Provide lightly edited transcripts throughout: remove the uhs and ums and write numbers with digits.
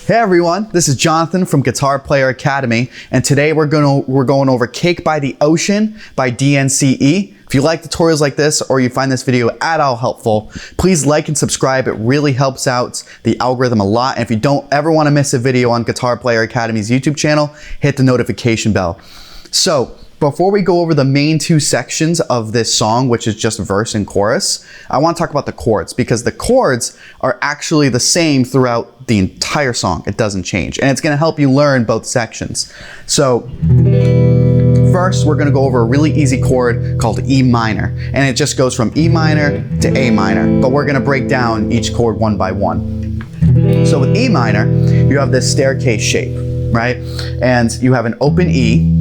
Hey everyone, this is Jonathan from Guitar Player Academy, and today we're going over Cake by the Ocean by DNCE. If you like tutorials like this or you find this video at all helpful, please like and subscribe. It really helps out the algorithm a lot. And if you don't ever want to miss a video on Guitar Player Academy's YouTube channel, hit the notification bell. So, before we go over the main two sections of this song, which is just verse and chorus, I want to talk about the chords, because the chords are actually the same throughout the entire song. It doesn't change, and it's going to help you learn both sections. So first, we're going to go over a really easy chord called E minor, and it just goes from E minor to A minor, but we're going to break down each chord one by one. So with E minor, you have this staircase shape, right? And you have an open E,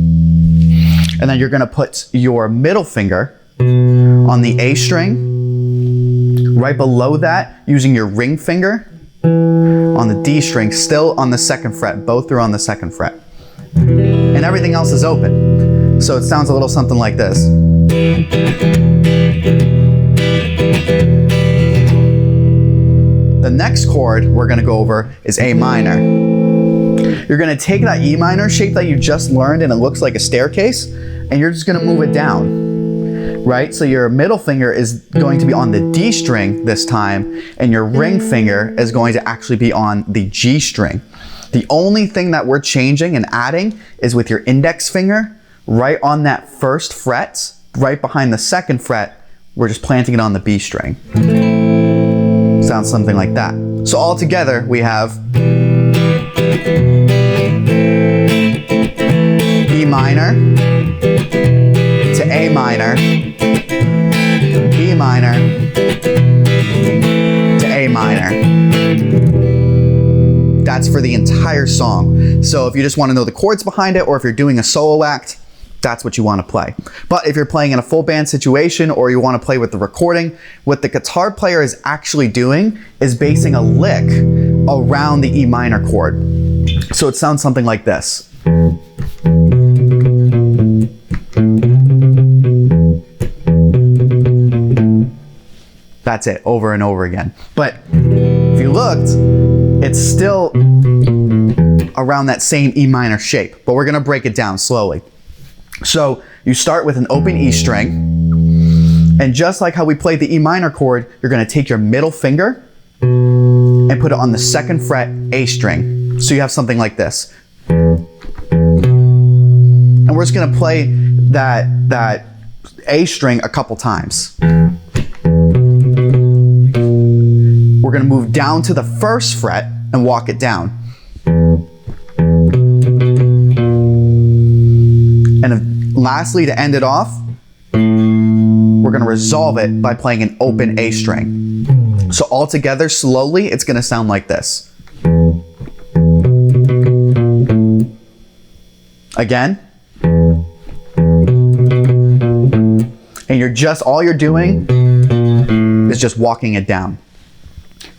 and then you're going to put your middle finger on the A string. Right below that, using your ring finger on the D string, still on the second fret. Both are on the second fret. And everything else is open. So it sounds a little something like this. The next chord we're going to go over is A minor. You're going to take that E minor shape that you just learned, and it looks like a staircase, and you're just going to move it down, right? So your middle finger is going to be on the D string this time, and your ring finger is going to actually be on the G string. The only thing that we're changing and adding is with your index finger right on that first fret, right behind the second fret, we're just planting it on the B string. Sounds something like that. So all together we have E minor to A minor, E minor to A minor. That's for the entire song. So if you just want to know the chords behind it, or if you're doing a solo act, that's what you want to play. But if you're playing in a full band situation, or you want to play with the recording, what the guitar player is actually doing is basing a lick around the E minor chord. So it sounds something like this. That's it, over and over again. But if you looked, it's still around that same E minor shape, but we're gonna break it down slowly. So you start with an open E string, and just like how we played the E minor chord, you're gonna take your middle finger and put it on the second fret A string. So you have something like this. And we're just gonna play that A string a couple times. We're gonna move down to the first fret and walk it down. And lastly, to end it off, we're gonna resolve it by playing an open A string. So all together, slowly, it's gonna sound like this. Again. And all you're doing is just walking it down.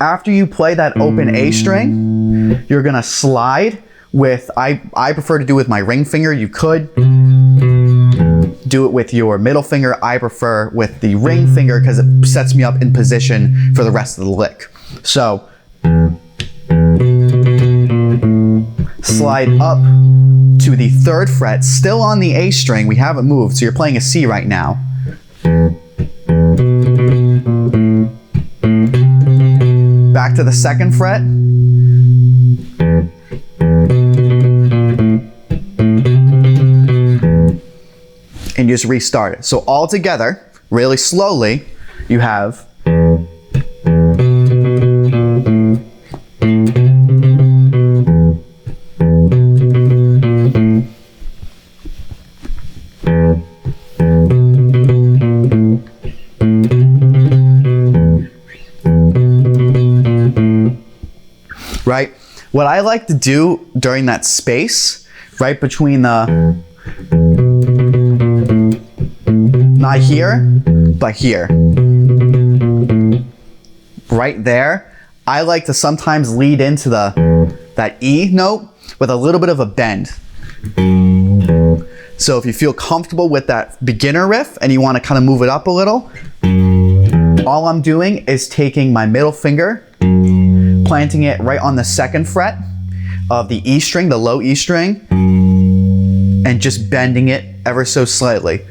After you play that open A string, you're gonna slide with, I prefer to do with my ring finger. You could do it with your middle finger. I prefer with the ring finger because it sets me up in position for the rest of the lick. So, slide up to the third fret, still on the A string. We haven't moved, so you're playing a C right now. Back to the second fret. And you just restart it. So all together, really slowly, you have right? What I like to do during that space, right between the, not here, but here, right there, I like to sometimes lead into that E note with a little bit of a bend. So if you feel comfortable with that beginner riff and you want to kind of move it up a little, all I'm doing is taking my middle finger, planting it right on the second fret, of the E string, the low E string, and just bending it ever so slightly.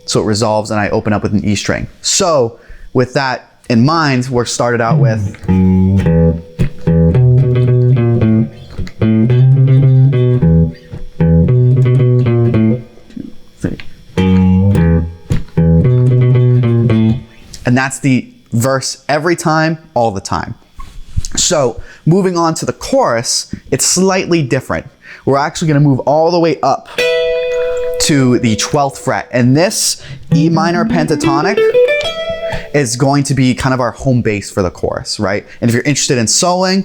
So it resolves and I open up with an E string. So with that in mind, we're started out with and that's the verse every time, all the time. So moving on to the chorus, it's slightly different. We're actually going to move all the way up to the 12th fret. And this E minor pentatonic is going to be kind of our home base for the chorus, right? And if you're interested in soloing,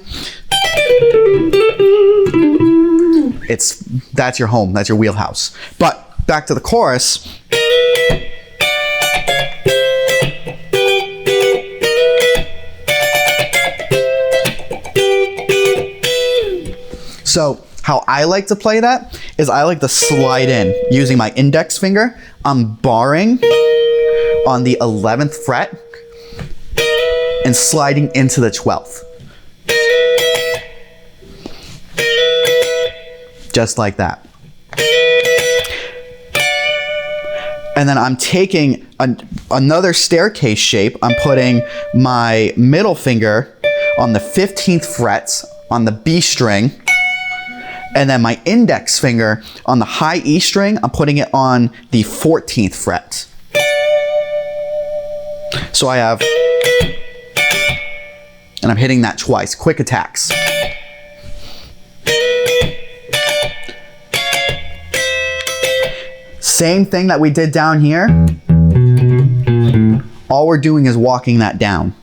that's your home, that's your wheelhouse. But back to the chorus. So how I like to play that is I like to slide in using my index finger. I'm barring on the 11th fret and sliding into the 12th. Just like that. And then I'm taking another staircase shape. I'm putting my middle finger on the 15th fret on the B string. And then my index finger on the high E string, I'm putting it on the 14th fret. So I have, and I'm hitting that twice, quick attacks. Same thing that we did down here. All we're doing is walking that down.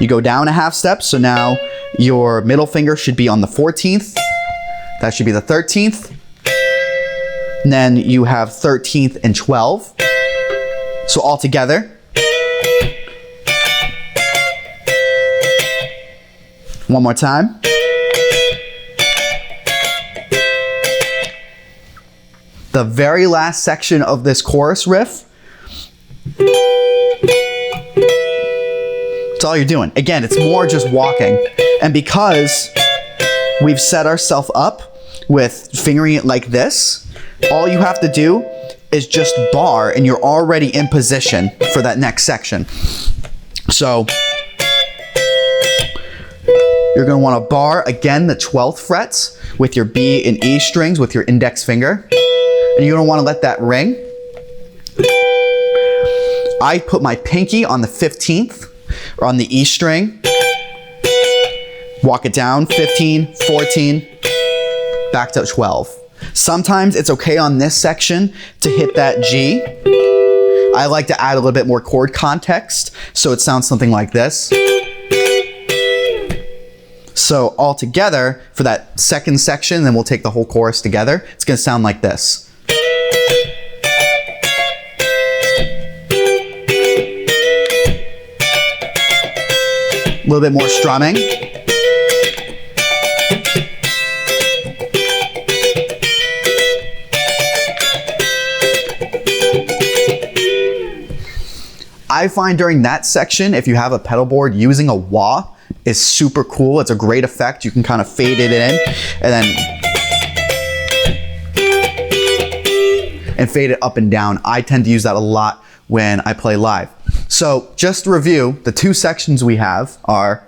You go down a half step, so now your middle finger should be on the 14th. That should be the 13th. And then you have 13th and 12. So all together. One more time. The very last section of this chorus riff. That's all you're doing. Again, it's more just walking. And because we've set ourselves up with fingering it like this, all you have to do is just bar and you're already in position for that next section. So you're going to want to bar again the 12th frets with your B and E strings with your index finger. And you're going to want to let that ring. I put my pinky on the 15th or on the E string. Walk it down, 15, 14, back to 12. Sometimes it's okay on this section to hit that G. I like to add a little bit more chord context, so it sounds something like this. So all together, for that second section, then we'll take the whole chorus together, it's gonna sound like this. A little bit more strumming. I find during that section, if you have a pedal board, using a wah is super cool. It's a great effect. You can kind of fade it in and fade it up and down. I tend to use that a lot when I play live. So just to review, the two sections we have are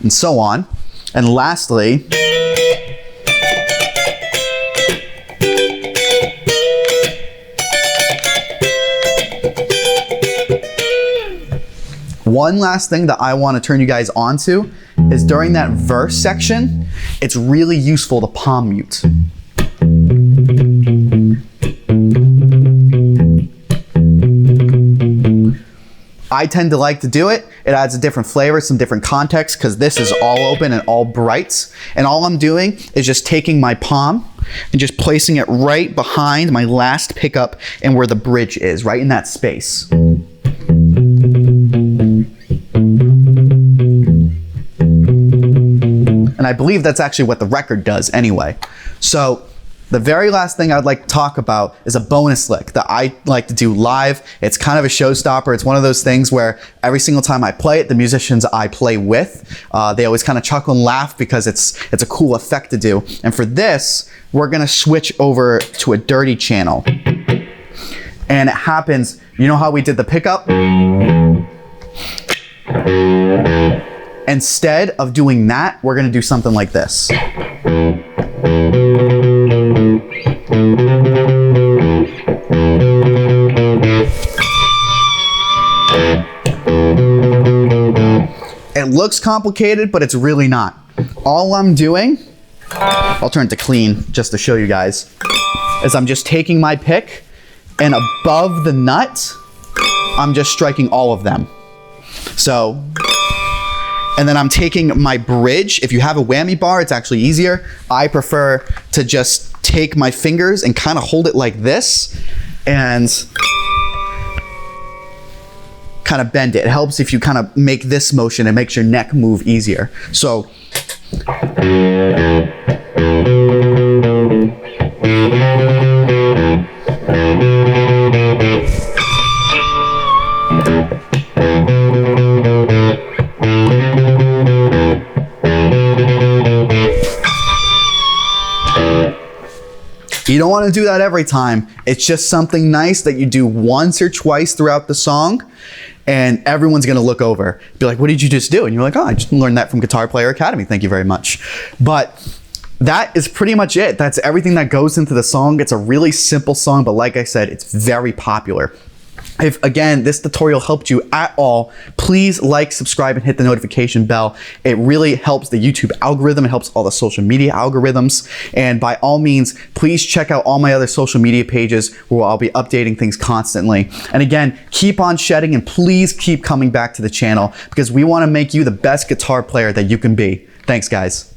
and so on. And lastly, one last thing that I want to turn you guys on to is during that verse section, it's really useful to palm mute. I tend to like to do it. It adds a different flavor, some different context, because this is all open and all bright. And all I'm doing is just taking my palm and just placing it right behind my last pickup and where the bridge is, right in that space. And I believe that's actually what the record does anyway. So The very last thing I'd like to talk about is a bonus lick that I like to do live. It's kind of a showstopper. It's one of those things where every single time I play it, the musicians I play with, they always kind of chuckle and laugh because it's a cool effect to do. And for this, we're gonna switch over to a dirty channel. And it happens, you know how we did the pickup? Instead of doing that, we're gonna do something like this. It looks complicated, but it's really not. All I'm doing, I'll turn it to clean just to show you guys, is I'm just taking my pick and above the nut, I'm just striking all of them. So, and then I'm taking my bridge. If you have a whammy bar, it's actually easier. I prefer to just take my fingers and kind of hold it like this and kind of bend it. It helps if you kind of make this motion. It makes your neck move easier. So, you don't want to do that every time. It's just something nice that you do once or twice throughout the song, and everyone's going to look over. Be like, what did you just do? And you're like, oh, I just learned that from Guitar Player Academy. Thank you very much. But that is pretty much it. That's everything that goes into the song. It's a really simple song, but like I said, it's very popular. If, again, this tutorial helped you at all, please like, subscribe, and hit the notification bell. It really helps the YouTube algorithm. It helps all the social media algorithms. And by all means, please check out all my other social media pages where I'll be updating things constantly. And again, keep on shedding and please keep coming back to the channel because we want to make you the best guitar player that you can be. Thanks, guys.